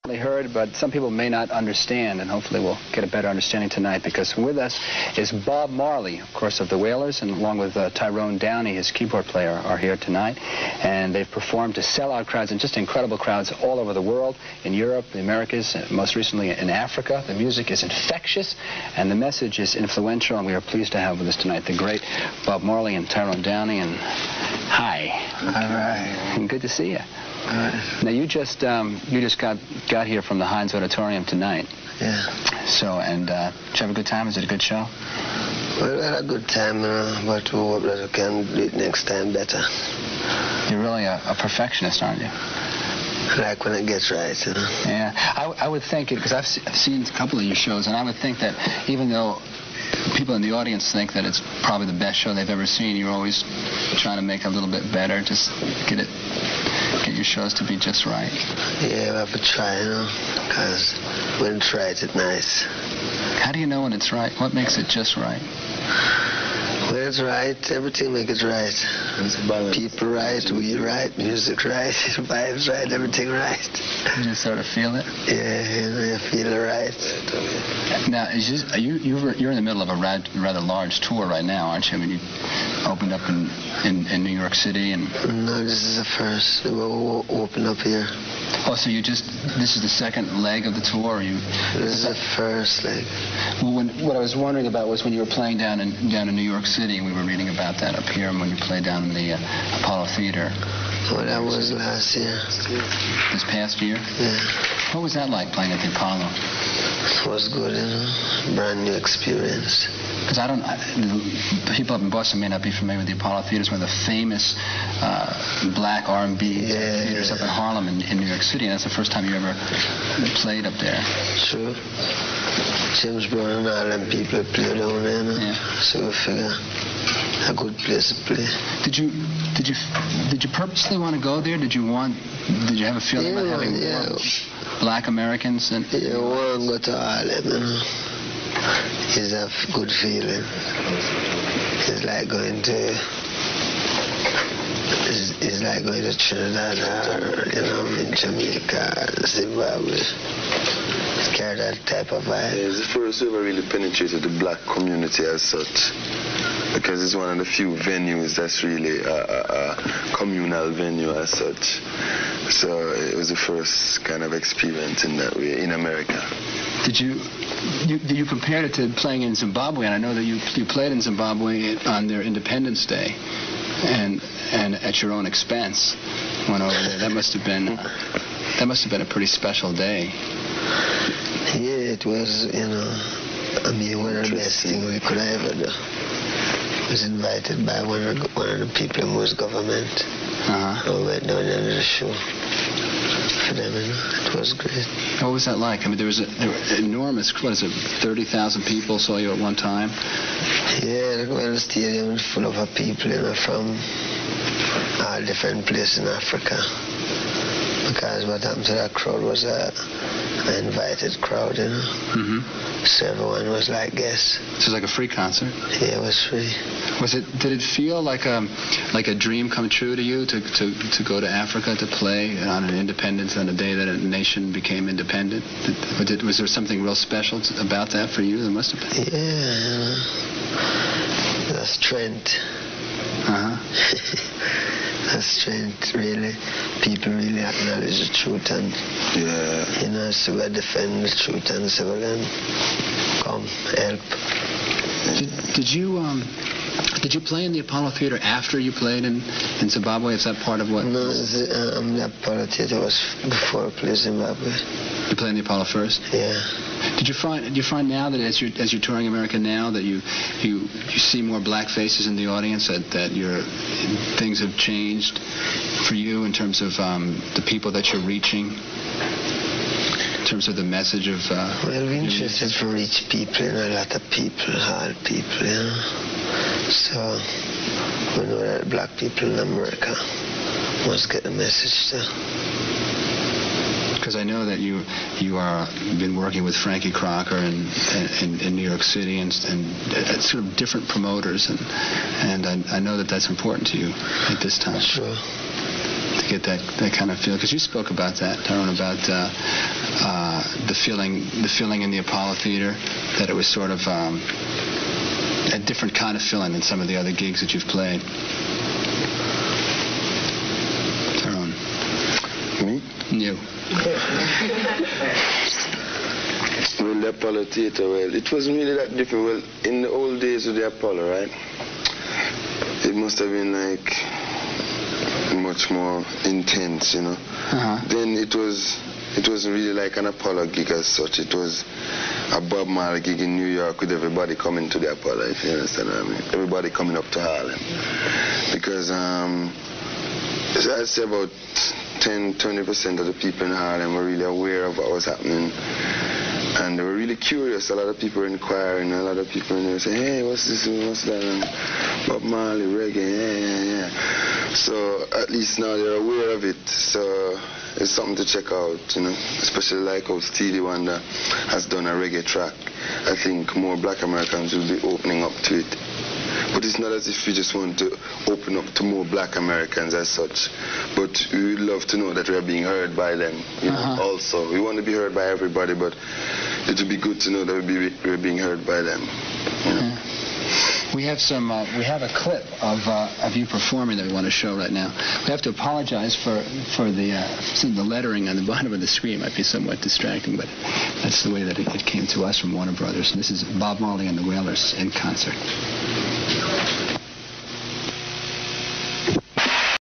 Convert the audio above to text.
Heard, but some people may not understand, and hopefully we'll get a better understanding tonight, because with us is Bob Marley, of course, of the Wailers, and along with Tyrone Downie, his keyboard player, are here tonight, and they've performed to sell-out crowds and just incredible crowds all over the world, in Europe, the Americas, and most recently in Africa. The music is infectious, and the message is influential, and we are pleased to have with us tonight the great Bob Marley and Tyrone Downie, and hi. All right. And good to see you. Now, you just got here from the Heinz Auditorium tonight. Yeah. So, and did you have a good time? Was it a good show? Well, we had a good time, but we hope that we can do it next time better. You're really a perfectionist, aren't you? Like when it gets right, you know. Yeah. I would think it, because I've seen a couple of your shows, and I would think that even though people in the audience think that it's probably the best show they've ever seen, you're always trying to make it a little bit better, just get your shows to be just right. Yeah, we have to try, you know, because when it's right, it's nice. How do you know when it's right? What makes it just right? When it's right, everything makes it right. People right, we right, music right, vibes right, everything right. You just sort of feel it? Yeah, you feel it right. Now, you're in the middle of a rather large tour right now, aren't you? I mean, you opened up in New York City and... No, this is the first. We'll open up here. Oh, so this is the second leg of the tour? Or This is the first leg. Well, what I was wondering about was when you were playing down in New York City, and we were reading about that up here, and when you played down in the Apollo Theater. Oh, that was last year. This past year? Yeah. What was that like, playing at the Apollo? It was good, you know, brand new experience. Because people up in Boston may not be familiar with the Apollo Theater. It's one of the famous black R&B theaters up in Harlem in New York City, and that's the first time you ever played up there. Sure. James Brown and all them people play down there, you know? Yeah. So we figure a good place to play. Did you purposely want to go there? Did you have a feeling about having more black Americans? Yeah, I want to go to Harlem, you know. It's a good feeling. It's like going to Trinidad or, you know, in Jamaica, Zimbabwe. It's got that type of vibe. Yeah, it's the first ever really penetrated the black community as such, because it's one of the few venues that's really a communal venue as such. So it was the first kind of experience in that way in America. Did you compare it to playing in Zimbabwe? And I know that you played in Zimbabwe on their Independence Day, and at your own expense went over there. That must have been a pretty special day. Yeah, it was, you know, I mean, one of the best things we could have ever do. I was invited by one of the people in Moose government. Uh-huh. We went down there to the show for them, you know. It was great. What was that like? I mean, there were enormous, 30,000 people saw you at one time? Yeah, the stadium was full of people, you know, from all different places in Africa. Because what happened to that crowd was an invited crowd, you know. Mm-hmm. So everyone was like guests. So it was like a free concert? Yeah, it was free. Did it feel like a dream come true to you to go to Africa to play on an independence on the day that a nation became independent? Was there something real special about that for you? There must have been. Yeah, the strength. Uh-huh. The strength, really. People really acknowledge the truth, and you know, so we defend the truth, and so we can come help. Did you play in the Apollo Theater after you played in Zimbabwe? Is that part of what? No, the Apollo Theater was before I played Zimbabwe. You played in the Apollo first? Yeah. Did you find now that as you're touring America now that you see more black faces in the audience, that your things have changed for you in terms of the people that you're reaching, in terms of the message of well, we're interested to reach people, you know, a lot of people, all people, you know. So we know that black people in America must get the message too. Because I know that you are been working with Frankie Crocker in New York City and sort of different promoters, and I know that that's important to you at this time. Sure. to get that kind of feel? Because you spoke about that, Tyrone, about the feeling in the Apollo Theater, that it was sort of a different kind of feeling than some of the other gigs that you've played. Tyrone. Me? You. Well, the Apollo Theater, well, it wasn't really that different. Well, in the old days of the Apollo, right, it must have been like much more intense, you know. Then it wasn't really like an Apollo gig as such. It was a Bob Marley gig in New York with everybody coming to the Apollo, if you understand what I mean. Everybody coming up to Harlem. Because I'd say about 10-20% of the people in Harlem were really aware of what was happening. And they were really curious. A lot of people were inquiring. A lot of people were saying, hey, what's this and what's that? And Bob Marley, reggae, yeah. So at least now they're aware of it. So it's something to check out, you know. Especially like how Stevie Wonder has done a reggae track. I think more black Americans will be opening up to it. But it's not as if we just want to open up to more black Americans as such. But we would love to know that we are being heard by them, you know, also. We want to be heard by everybody, but it would be good to know that we're being heard by them. You know? We have we have a clip of you performing that we want to show right now. We have to apologize for the lettering on the bottom of the screen. Might be somewhat distracting, but that's the way that it came to us from Warner Brothers. And this is Bob Marley and the Wailers in concert.